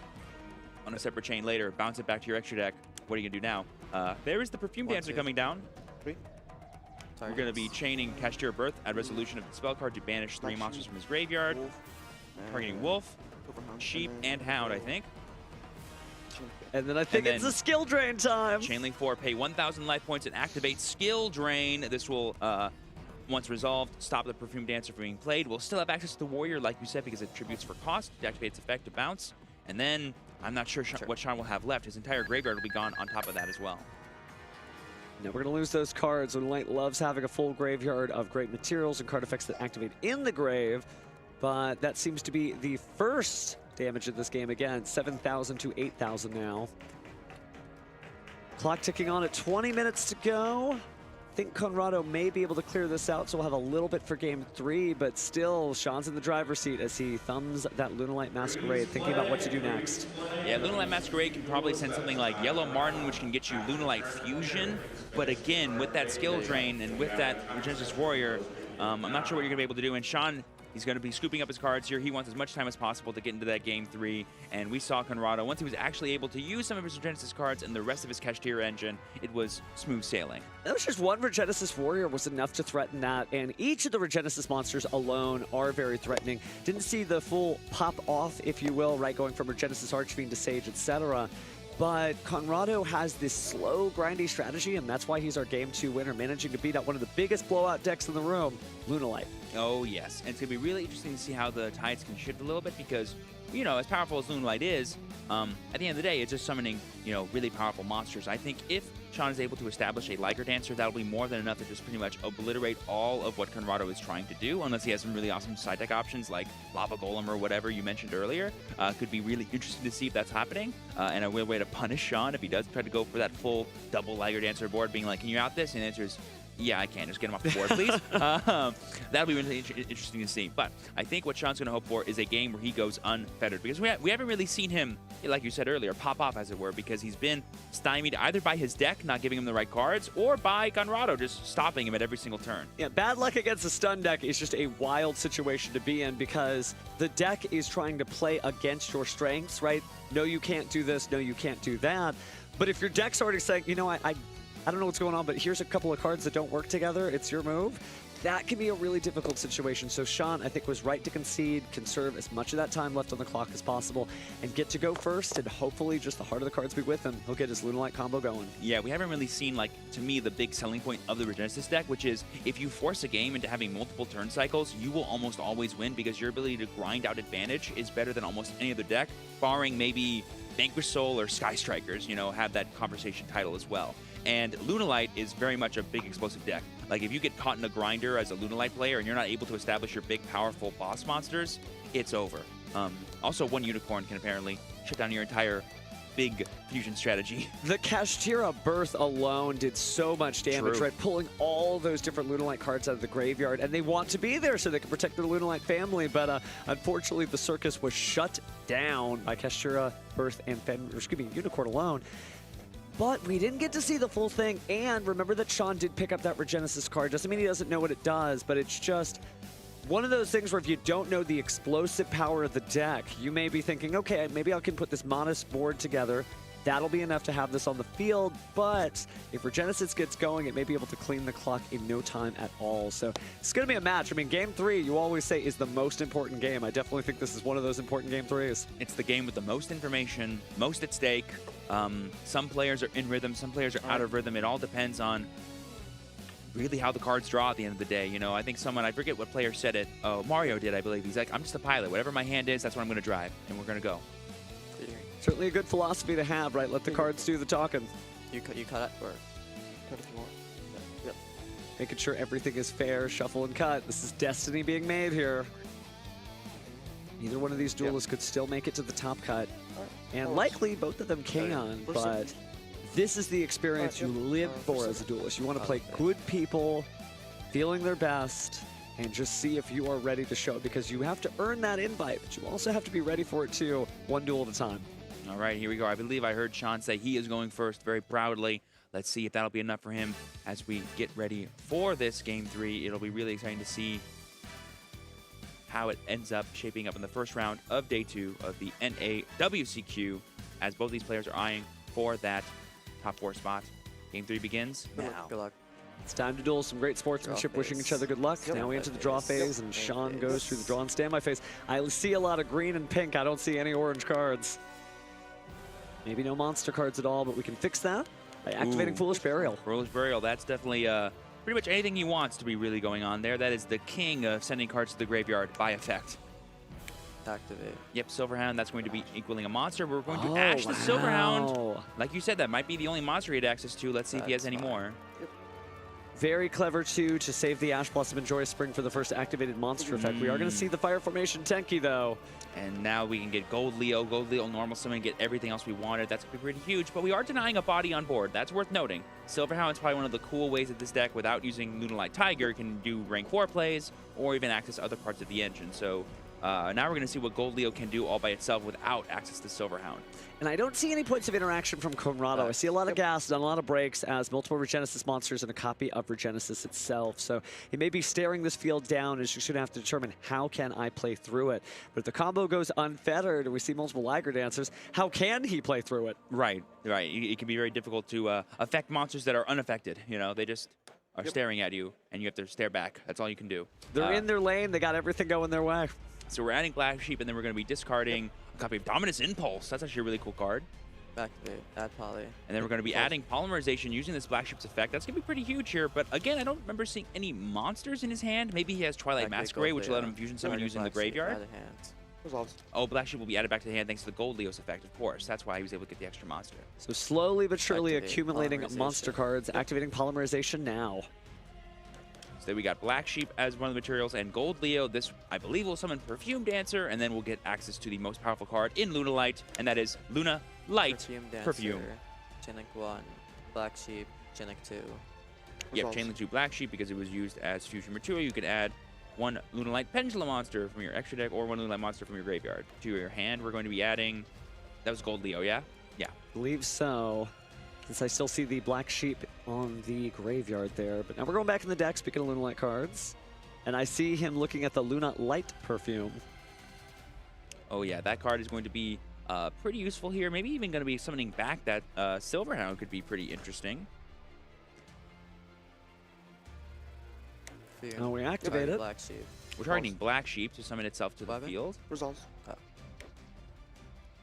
on a separate chain later, bounce it back to your extra deck. What are you gonna do now? There is the Perfume Dancer coming down. We're gonna be chaining Cashier Birth at resolution of the spell card to banish 3 monsters from his graveyard. Targeting Wolf, Sheep, and Hound, I think. And then I think it's a skill drain time. Chainlink 4, pay 1,000 life points and activate skill drain. This will, once resolved, stop the Perfume Dancer from being played. We'll still have access to the Warrior, like you said, because it tributes for cost, deactivate its effect to bounce. And then, I'm not sure what Sean will have left. His entire graveyard will be gone on top of that as well. Now we're going to lose those cards. Lunalight loves having a full graveyard of great materials and card effects that activate in the grave, but that seems to be the first damage in this game again. 7,000 to 8,000 now. Clock ticking on at 20 minutes to go. I think Conrado may be able to clear this out, so we'll have a little bit for game 3, but still, Sean's in the driver's seat as he thumbs that Lunalight Masquerade, thinking about what to do next. Yeah, Lunalight Masquerade can probably send something like Yellow Martin, which can get you Lunalight Fusion, but again, with that skill drain and with that Regenesis Warrior, I'm not sure what you're going to be able to do, and Sean, he's going to be scooping up his cards here. He wants as much time as possible to get into that game 3. And we saw Conrado, once he was actually able to use some of his Regenesis cards and the rest of his Cashier engine, it was smooth sailing. That was just one Regenesis Warrior was enough to threaten that, and each of the Regenesis monsters alone are very threatening. Didn't see the full pop off, if you will, right, going from Regenesis Archfiend to Sage, etc. But Conrado has this slow, grindy strategy, and that's why he's our Game 2 winner, managing to beat out one of the biggest blowout decks in the room, Lunalight. Oh, yes. And it's going to be really interesting to see how the tides can shift a little bit because, as powerful as Lunalight is, at the end of the day, it's just summoning, really powerful monsters. I think if Sean is able to establish a Liger Dancer, that'll be more than enough to just pretty much obliterate all of what Conrado is trying to do, unless he has some really awesome side deck options like Lava Golem or whatever you mentioned earlier. Could be really interesting to see if that's happening, and a real way to punish Sean if he does try to go for that full double Liger Dancer board, being like, can you out this? And the answer is, yeah, I can. Just get him off the board, please. That'll be really interesting to see. But I think what Sean's going to hope for is a game where he goes unfettered. Because we haven't really seen him, like you said earlier, pop off, as it were, because he's been stymied either by his deck not giving him the right cards or by Conrado just stopping him at every single turn. Yeah, bad luck against a stun deck is just a wild situation to be in because the deck is trying to play against your strengths, right? No, you can't do this. No, you can't do that. But if your deck's already saying, I don't know what's going on, but here's a couple of cards that don't work together. It's your move. That can be a really difficult situation. So Sean, I think, was right to concede, conserve as much of that time left on the clock as possible, and get to go first, and hopefully just the heart of the cards be with him. He'll get his Lunalight combo going. Yeah, we haven't really seen, to me, the big selling point of the Regenesis deck, which is if you force a game into having multiple turn cycles, you will almost always win because your ability to grind out advantage is better than almost any other deck, barring maybe Vanquish Soul or Sky Strikers, have that conversation title as well. And Lunalight is very much a big explosive deck. Like, if you get caught in a grinder as a Lunalight player and you're not able to establish your big, powerful boss monsters, it's over. Also, one Unicorn can apparently shut down your entire big fusion strategy. The Cashier Birth alone did so much damage, True. right? Pulling all those different Lunalight cards out of the graveyard, and they want to be there so they can protect their Lunalight family, but unfortunately the circus was shut down by Cashier Birth and Unicorn alone. But we didn't get to see the full thing, and remember that Sean did pick up that Regenesis card. Doesn't mean he doesn't know what it does, but it's just one of those things where if you don't know the explosive power of the deck, you may be thinking, okay, maybe I can put this modest board together. That'll be enough to have this on the field, but if Regenesis gets going, it may be able to clean the clock in no time at all. So it's going to be a match. I mean, Game 3, you always say, is the most important game. I definitely think this is one of those important Game 3s. It's the game with the most information, most at stake. Some players are in rhythm, some players are out of rhythm. It all depends on really how the cards draw at the end of the day. I think I forget what player said it. Oh, Mario did, I believe. He's like, I'm just a pilot. Whatever my hand is, that's what I'm going to drive, and we're going to go. Certainly a good philosophy to have, right? Let the cards do the talking. You cut it or cut it more. Yep. Making sure everything is fair, shuffle and cut. This is destiny being made here. Either one of these duelists could still make it to the top cut. And likely both of them can, but this is the experience you live for as a duelist. You want to play good people, feeling their best, and just see if you are ready to show it, because you have to earn that invite, but you also have to be ready for it too, one duel at a time. All right, here we go. I believe I heard Sean say he is going first very proudly. Let's see if that'll be enough for him as we get ready for this Game 3. It'll be really exciting to see how it ends up shaping up in the first round of Day 2 of the NAWCQ, as both these players are eyeing for that top 4 spot. Game 3 begins now. Good luck. It's time to duel. Some great sportsmanship, wishing each other good luck. Now we enter the draw phase, and Sean goes through the draw and standby phase. I see a lot of green and pink. I don't see any orange cards. Maybe no monster cards at all, but we can fix that by activating Foolish Burial. Foolish Burial, that's definitely pretty much anything he wants to be really going on there. That is the king of sending cards to the graveyard by effect. Activate. Yep, Silverhound, that's going to be equaling a monster. We're going to ash the Silverhound. Like you said, that might be the only monster he had access to. Let's see if he has any more. Very clever, too, to save the Ash Blossom and Joyous Spring for the first activated monster effect. We are going to see the Fire Formation Tenki, though. And now we can get Gold Leo normal summon, get everything else we wanted. That's going to be pretty huge, but we are denying a body on board. That's worth noting. Silverhound is probably one of the cool ways that this deck, without using Lunalight Tiger, can do rank 4 plays or even access other parts of the engine. So now we're going to see what Gold Leo can do all by itself without access to Silverhound. And I don't see any points of interaction from Conrado. I see a lot of gas, done a lot of breaks as multiple Regenesis monsters and a copy of Regenesis itself. So he may be staring this field down, as you're going to have to determine how can I play through it. But if the combo goes unfettered and we see multiple Liger Dancers, how can he play through it? Right. It can be very difficult to affect monsters that are unaffected. You know, they just are staring at you, and you have to stare back. That's all you can do. They're in their lane. They got everything going their way. So we're adding Black Sheep, and then we're going to be discarding a copy of Dominus Impulse. That's actually a really cool card. Activate. Add Poly. And then we're going to be adding Polymerization using this Black Sheep's effect. That's going to be pretty huge here. But again, I don't remember seeing any monsters in his hand. Maybe he has Twilight Masquerade, which will let him fusion summon using the graveyard. Oh, Black Sheep will be added back to the hand thanks to the Gold Leo's effect, of course. That's why he was able to get the extra monster. So slowly but surely accumulating monster cards, activating Polymerization now. So then we got Black Sheep as one of the materials, and Gold Leo. This, I believe, will summon Perfume Dancer, and then we'll get access to the most powerful card in Lunalight, and that is Lunalight Perfume. Chainlink 1, Black Sheep, Chainlink 2. Yep, Chainlink 2 Black Sheep, because it was used as fusion material. You can add one Lunalight Pendulum monster from your extra deck, or one Lunalight monster from your graveyard to your hand. We're going to be adding, that was Gold Leo, yeah? Yeah. Believe so. Since I still see the Black Sheep on the graveyard there. But now we're going back in the deck, speaking of Lunalight cards. And I see him looking at the Lunalight Perfume. Oh yeah, that card is going to be pretty useful here. Maybe even going to be summoning back that Silverhound could be pretty interesting. Oh, we activate it. Black Sheep. We're targeting Black Sheep to summon itself to the field. Resolves.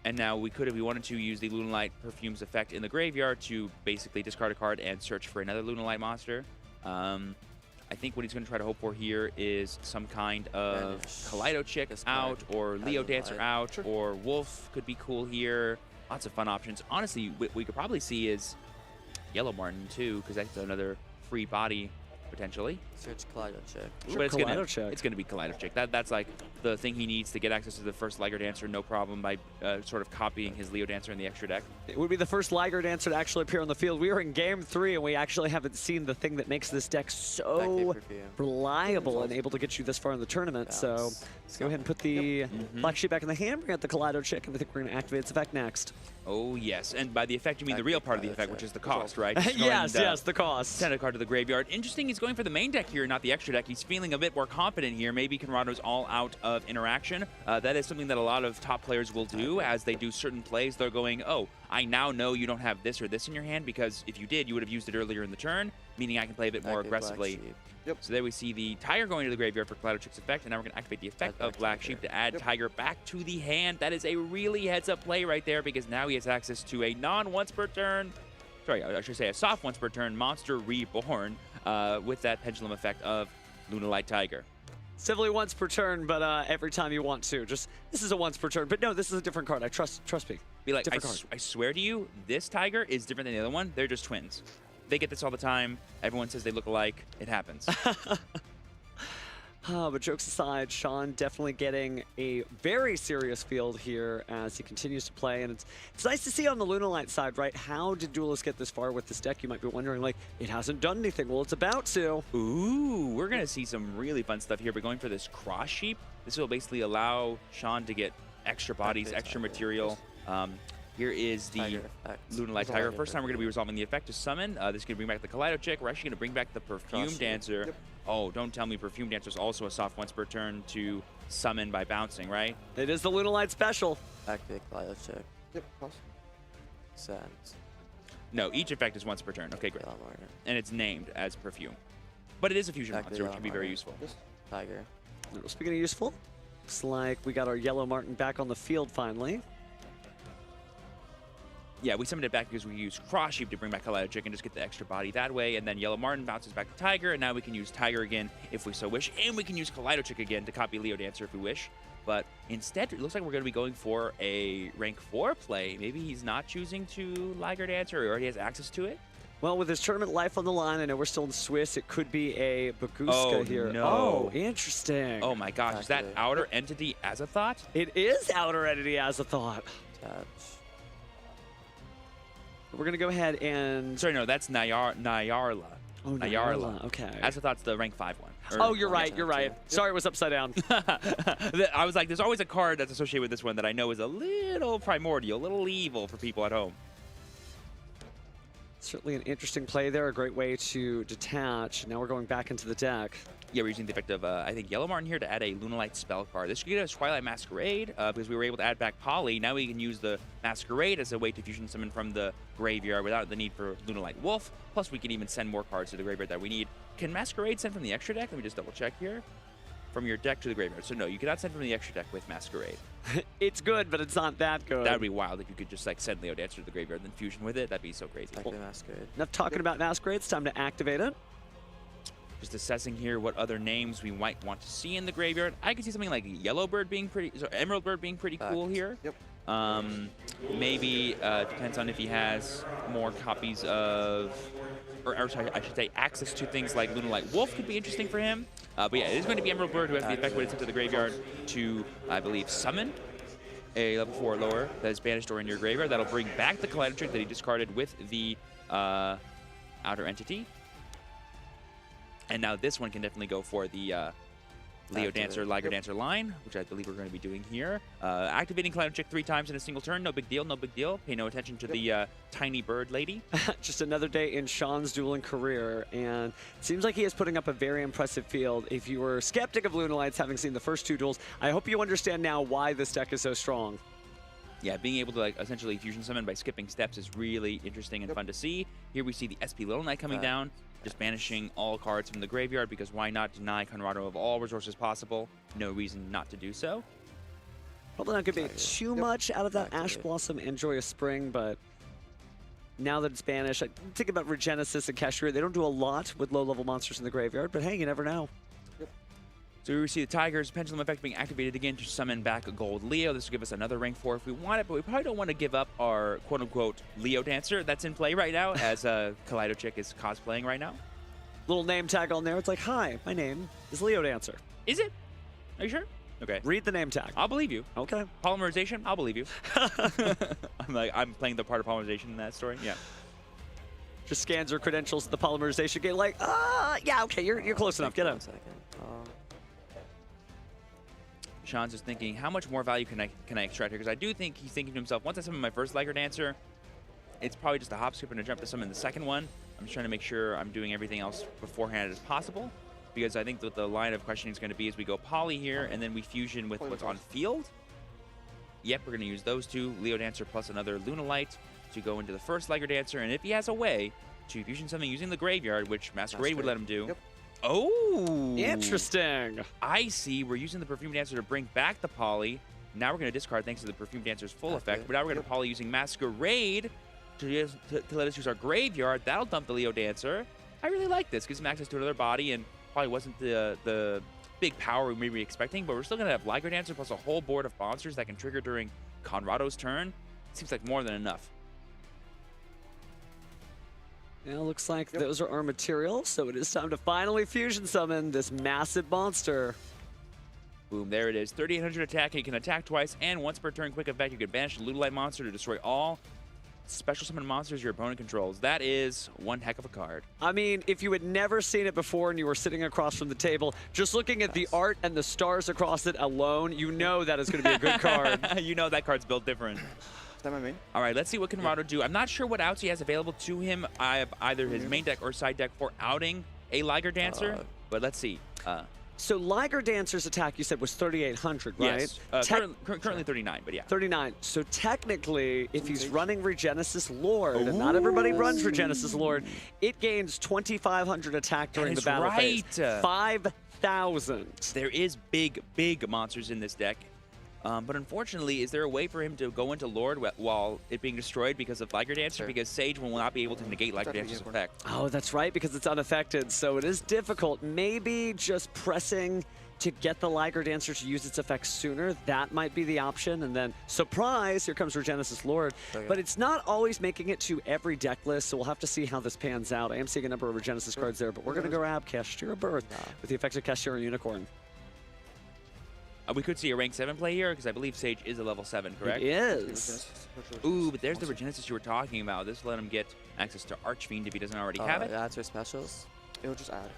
And now we could, if we wanted to, use the Lunalight Perfume's effect in the graveyard to basically discard a card and search for another Lunalight monster. I think what he's going to try to hope for here is some kind of Kaleido Chick out, or Leo Dancer out, or Wolf could be cool here. Lots of fun options. Honestly, what we could probably see is Yellow Martin too, because that's another free body potentially. Search Kaleido Chick. Sure, But it's Kaleido going to be Kaleido Chick. That's like the thing he needs to get access to the first Liger Dancer, no problem, by sort of copying his Leo Dancer in the extra deck. It would be the first Liger Dancer to actually appear on the field. We are in Game 3, and we actually haven't seen the thing that makes this deck so reliable and able to get you this far in the tournament. So let's go ahead and put the Black Sheep back in the hand, bring out the Kaleido Chick, and I think we're going to activate its effect next. Oh, yes. And by the effect, you mean the real part of the effect, which is the cost, right? Yes, the cost. Send a card to the graveyard. Interesting, he's going for the main deck here, not the extra deck. He's feeling a bit more confident here. Maybe Conrado's all out of interaction. That is something that a lot of top players will do as they do certain plays. They're going, oh, I now know you don't have this or this in your hand, because if you did, you would have used it earlier in the turn, meaning I can play a bit more aggressively. Yep. So there we see the Tiger going to the graveyard for Kaleido Chick's effect, and now we're going to activate the effect of Black Sheep to add Tiger back to the hand. That is a really heads-up play right there, because now he has access to a non-once per turn, sorry, I should say a soft once per turn monster reborn with that pendulum effect of Lunalight Tiger. Civilly once per turn, but every time you want to. Just, this is a once per turn. But no, this is a different card. Trust me. Be like, Different card. I swear to you, this tiger is different than the other one. They're just twins. They get this all the time. Everyone says they look alike. It happens. But jokes aside, Sean definitely getting a very serious field here as he continues to play. And it's nice to see on the Lunalight side, right? How did Duelist get this far with this deck? You might be wondering, like, it hasn't done anything. Well, it's about to. Ooh, we're going to see some really fun stuff here. We're going for this cross sheep. This will basically allow Sean to get extra bodies, extra material. Here is the Lunalight Tiger. First time we're going to be resolving the effect to summon. This is going to bring back the Kaleido Chick. We're actually going to bring back the Perfume Dancer. Yep. Oh, don't tell me Perfume Dancer is also a soft once per turn to summon by bouncing, right? It is the Lunalight special. Activate Kaleido Chick. Yep, pause. Send. No, each effect is once per turn. Okay, great. Yellow Martin. And it's named as Perfume. But it is a fusion monster, which can be very useful. Tiger. Speaking of useful, looks like we got our Yellow Martin back on the field finally. Yeah, we summoned it back because we used Cross Sheep to bring back Kaleido Chick and just get the extra body that way. And then Yellow Martin bounces back to Tiger, and now we can use Tiger again if we so wish. And we can use Kaleido Chick again to copy Leo Dancer if we wish. But instead, it looks like we're going to be going for a rank 4 play. Maybe he's not choosing to Liger Dancer, or he already has access to it. Well, with his tournament life on the line, I know we're still in Swiss. It could be a Baguska here. No. Oh, interesting. Oh my gosh, is that Outer Entity Azathoth? It is Outer Entity as a thought. Touch. We're going to go ahead and... Sorry, no, that's Nyarla. Oh, Nyarla. Okay. Azathoth's the rank 5 one. Oh, you're right. You're right. Sorry, it was upside down. I was like, there's always a card that's associated with this one that I know is a little primordial, a little evil for people at home. Certainly an interesting play there. A great way to detach. Now we're going back into the deck. Yeah, we're using the effect of, I think, Yellow Martin here to add a Lunalight spell card. This could get us Twilight Masquerade because we were able to add back Poly. Now we can use the Masquerade as a way to fusion summon from the graveyard without the need for Lunalight Wolf. Plus, we can even send more cards to the graveyard that we need. Can Masquerade send from the extra deck? Let me just double check here. From your deck to the graveyard. So no, you cannot send from the extra deck with Masquerade. It's good, but it's not that good. That would be wild if you could just like send Leo Dancer to the graveyard and then fusion with it. That'd be so crazy. Activate Masquerade. Enough talking about Masquerade. It's time to activate it. Just assessing here what other names we might want to see in the graveyard. I could see something like Yellowbird being pretty, so Emerald Bird being pretty cool here. Yep. Maybe depends on if he has more copies of, or sorry, I should say access to things like Lunalight Wolf could be interesting for him. But yeah, it is going to be Emerald Bird who has the effect when it's sent to the graveyard to, I believe, summon a level 4 or lower that is banished or in your graveyard. That'll bring back the Kaleido Trick that he discarded with the Outer Entity. And now this one can definitely go for the Leo Dancer, Liger Dancer line, which I believe we're going to be doing here. Activating Kaleido Chick 3 times in a single turn, no big deal, no big deal. Pay no attention to the tiny bird lady. Just another day in Sean's dueling career, and it seems like he is putting up a very impressive field. If you were skeptic of Lunalights, having seen the first 2 duels, I hope you understand now why this deck is so strong. Yeah, being able to like essentially fusion summon by skipping steps is really interesting and fun to see. Here we see the SP Little Knight coming down, just banishing all cards from the graveyard because why not deny Conrado of all resources possible? No reason not to do so. Probably not going to be too much out of that Ash Blossom and Joyous Spring, but now that it's banished, I think about Regenesis and Cashier. They don't do a lot with low-level monsters in the graveyard, but hey, you never know. So we see the Tiger's Pendulum effect being activated again to summon back a Gold Leo. This will give us another rank 4 if we want it, but we probably don't want to give up our quote-unquote Leo Dancer that's in play right now, as Kaleido Chick is cosplaying right now. Little name tag on there. It's like, hi, my name is Leo Dancer. Is it? Are you sure? Okay. Read the name tag. I'll believe you. Okay. Polymerization? I'll believe you. I'm playing the part of polymerization in that story. Yeah. Just scans her credentials at the polymerization gate like, yeah, okay, you're close enough. Get out. Sean's just thinking, how much more value can I extract here? Because I do think he's thinking to himself, once I summon my first Liger Dancer, it's probably just a hop, skip, and a jump to summon the second one. I'm just trying to make sure I'm doing everything else beforehand as possible. Because I think that the line of questioning is going to be is we go Poly here, and then we fusion with what's on field. Yep, we're going to use those 2, Leo Dancer plus another Lunalight, to go into the first Liger Dancer. And if he has a way to fusion something using the graveyard, which Masquerade would let him do. Yep. Oh! Interesting. I see. We're using the Perfume Dancer to bring back the Poly. Now we're going to discard thanks to the Perfume Dancer's full effect. But now we're going to Poly using Masquerade to let us use our graveyard. That'll dump the Leo Dancer. I really like this. Gives him access to another body and probably wasn't the big power we may be expecting. But we're still going to have Liger Dancer plus a whole board of monsters that can trigger during Conrado's turn. seems like more than enough. Yeah, looks like those are our materials, so it is time to finally fusion summon this massive monster. Boom, there it is. 3,800 attack. You can attack twice, and once per turn quick effect, you can banish the Lunalight monster to destroy all special summon monsters your opponent controls. That is one heck of a card. I mean, if you had never seen it before and you were sitting across from the table, just looking at the art and the stars across it alone, you know that is going to be a good card. You know that card's built different. Is that my main? All right, let's see what can Rado do. I'm not sure what outs he has available to him. I have either his main deck or side deck for outing a Liger Dancer, but let's see. So Liger Dancer's attack, you said, was 3,800, right? Yes, currently 39, but yeah. 39. So technically, if he's running Regenesis Lord, and not everybody runs Regenesis Lord, it gains 2,500 attack during the battle phase. 5,000. There is big monsters in this deck. But unfortunately, is there a way for him to go into Lord while it being destroyed because of Liger Dancer? Sure. Because Sage will not be able to negate Liger Dancer's effect. Oh, that's right, because it's unaffected. So it is difficult. Maybe just pressing to get the Liger Dancer to use its effects sooner. That might be the option. And then, surprise, here comes Regenesis Lord. But it's not always making it to every deck list, so we'll have to see how this pans out. I am seeing a number of Regenesis cards there, but we're going to grab Kashtira Birth with the effects of Kashtira Unicorn. We could see a rank 7 play here, because I believe Sage is a level 7, correct? It is. Ooh, but there's the Regenesis you were talking about. This will let him get access to Archfiend if he doesn't already have it. That's for specials. It'll just add.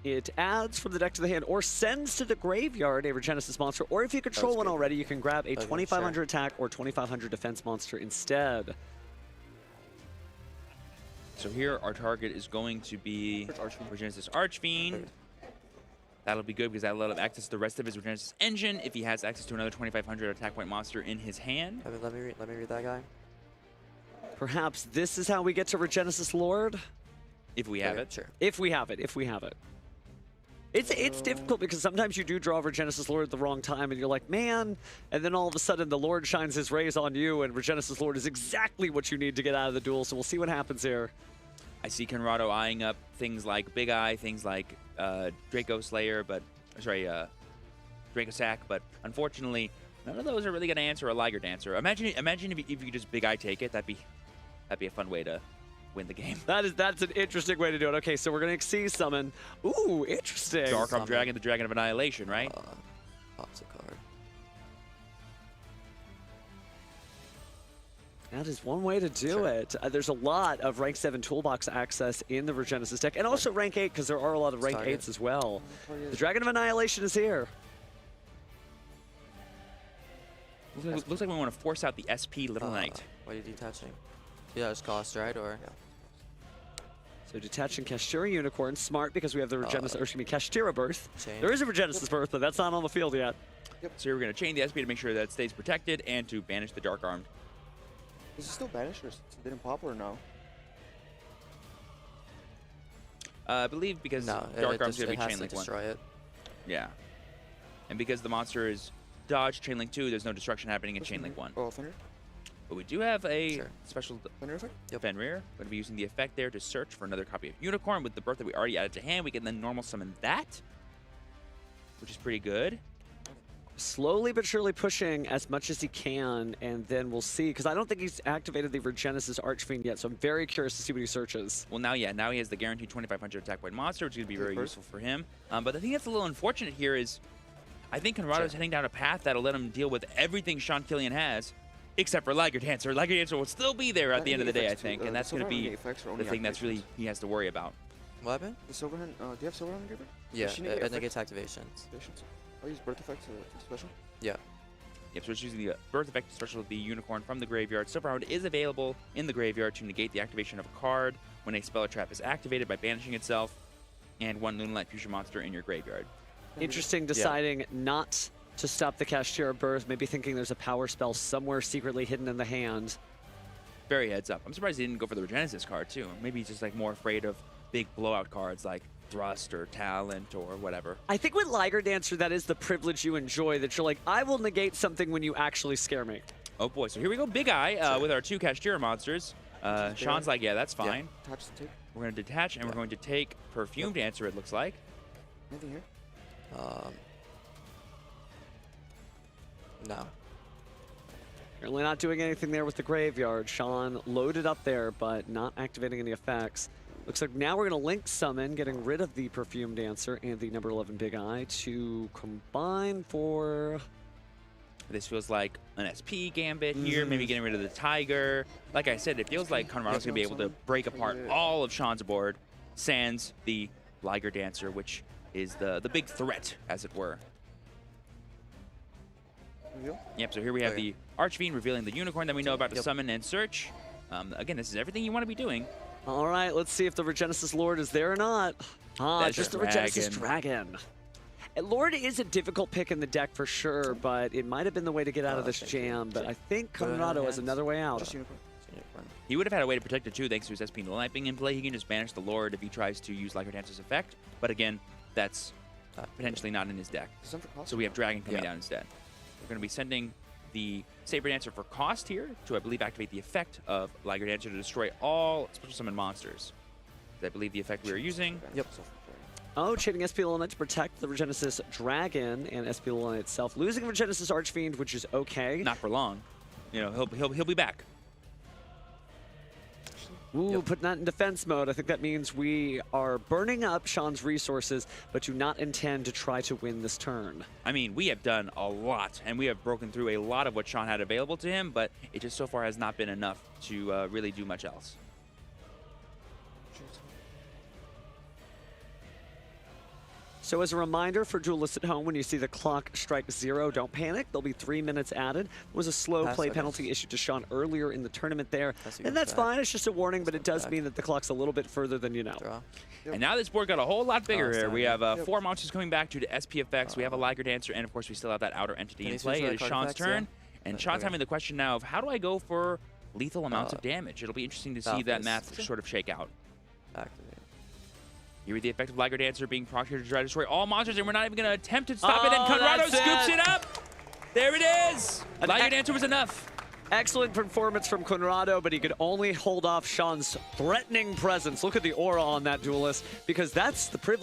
It adds from the deck to the hand or sends to the graveyard a Regenesis monster, or if you control one already, you can grab a 2,500 attack or 2,500 defense monster instead. So here our target is going to be Regenesis Archfiend. That'll be good because that'll let him access the rest of his Regenesis engine if he has access to another 2,500 attack point monster in his hand. Let me read that guy. Perhaps this is how we get to Regenesis Lord? If we have it. Sure. If we have it. It's difficult because sometimes you do draw Regenesis Lord at the wrong time and you're like, man, and then all of a sudden the Lord shines his rays on you and Regenesis Lord is exactly what you need to get out of the duel, so we'll see what happens here. I see Conrado eyeing up things like Big Eye, things like Draco Slayer, Draco Sack, but unfortunately, none of those are really going to answer a Liger Dancer. Imagine if you could just Big Eye take it. That'd be a fun way to win the game. That's an interesting way to do it. Okay, so we're going to Xyz summon. Ooh, interesting. Dark Arm Dragon, the Dragon of Annihilation, right? Pops a card. That is one way to do it. There's a lot of rank 7 toolbox access in the Regenesis deck, and also rank 8 because there are a lot of rank 8s as well. The Dragon of Annihilation is here. Looks like we want to force out the SP Little Knight. What are you detaching? Yeah, it's cost, right? Or So detaching Kashtira Unicorn, smart because we have the Regenesis, or excuse me, Kashtira Birth. Chain. There is a Regenesis Birth, but that's not on the field yet. So we're going to chain the SP to make sure that it stays protected and to banish the Dark Armed. Is it still banished or it didn't pop or no? I believe because no, Dark Arm's going to be has Chain to Link 1. destroy it. Yeah. And because the monster is dodge Chain Link 2, there's no destruction happening in Chain Link 1. Oh, Fenrir? But we do have a special Fenrir effect? Fenrir. We're going to be using the effect there to search for another copy of Unicorn. With the birth that we already added to hand, we can then normal summon that, which is pretty good. Slowly but surely pushing as much as he can, and then we'll see. Because I don't think he's activated the Regenesis Archfiend yet, so I'm very curious to see what he searches. Well, now he has the guaranteed 2,500 attack point monster, which is going to be very useful for him. But the thing that's a little unfortunate here is I think Conrado's heading down a path that'll let him deal with everything Sean Killian has, except for Liger Dancer. Liger Dancer will still be there at the end of the day, I think, and that's going to be the thing that's really he has to worry about. What happened? The Silverhand, do you have Silverhand Giver? Yeah, it negates activations. I'll use Birth Effect to special? Yeah. Yep, so it's using the Birth Effect special of the Unicorn from the graveyard. Silverhound is available in the graveyard to negate the activation of a card when a spell or trap is activated by banishing itself, and one Lunalight fusion monster in your graveyard. Interesting deciding not to stop the Kashtira Birth, maybe thinking there's a power spell somewhere secretly hidden in the hand. Very heads up. I'm surprised he didn't go for the Regenesis card, too. Maybe he's just like more afraid of big blowout cards like Thrust or Talent or whatever. I think with Liger Dancer, that is the privilege you enjoy, that you're like, I will negate something when you actually scare me. Oh boy, so here we go, Big Eye with our 2 Kashtira monsters. Sean's like, yeah, that's fine. Yeah. Detach the tape. We're going to detach, and we're going to take Perfumed Dancer, it looks like. Anything here? No. Really not doing anything there with the graveyard. Sean loaded up there, but not activating any effects. Looks like now we're going to link summon, getting rid of the Perfume Dancer and the number 11 Big Eye to combine for... This feels like an SP gambit here, maybe getting rid of the Tiger. Like I said, it feels like Conrado's going to be able to break apart all of Sean's board, sans the Liger Dancer, which is the big threat, as it were. Yep, so here we have the Archfiend revealing the Unicorn that we know about to summon and search. Again, this is everything you want to be doing. All right, let's see if the Regenesis Lord is there or not. That's just the Regenesis Dragon. Lord is a difficult pick in the deck for sure, but it might have been the way to get out of this jam. But I think Conrado has another way out. He would have had a way to protect it too, thanks to his SP Lunalight being in play. He can just banish the Lord if he tries to use Liger Dancer's effect. But again, that's potentially not in his deck. So we have Dragon coming down instead. We're going to be sending the Saber Dancer for cost here to, I believe, activate the effect of Liger Dancer to destroy all special summon monsters. I believe the effect we are using. Oh, chaining SP Lunalight to protect the Regenesis Dragon and SP Lunalight itself. Losing Regenesis Archfiend, which is okay. Not for long. You know, he'll be back. Ooh, putting that in defense mode. I think that means we are burning up Sean's resources, but do not intend to try to win this turn. I mean, we have done a lot, and we have broken through a lot of what Sean had available to him, but it just so far has not been enough to really do much else. So as a reminder for duelists at home, when you see the clock strike 0, don't panic. There'll be 3 minutes added. There was a slow play penalty issued to Sean earlier in the tournament there. And that's fine. It's just a warning, but it does mean that the clock's a little bit further than you know. And now this board got a whole lot bigger here. We have 4 monsters coming back due to SP effects. We have a Liger Dancer, and of course we still have that outer entity in play. It is Sean's turn. And Sean's having the question now of how do I go for lethal amounts of damage? It'll be interesting to see that math sort of shake out. Here with the effect of Liger Dancer being procced to try to destroy all monsters, and we're not even going to attempt to stop it, and Conrado scoops it up! There it is! Liger Dancer was enough. Excellent performance from Conrado, but he could only hold off Sean's threatening presence. Look at the aura on that duelist, because that's the privilege.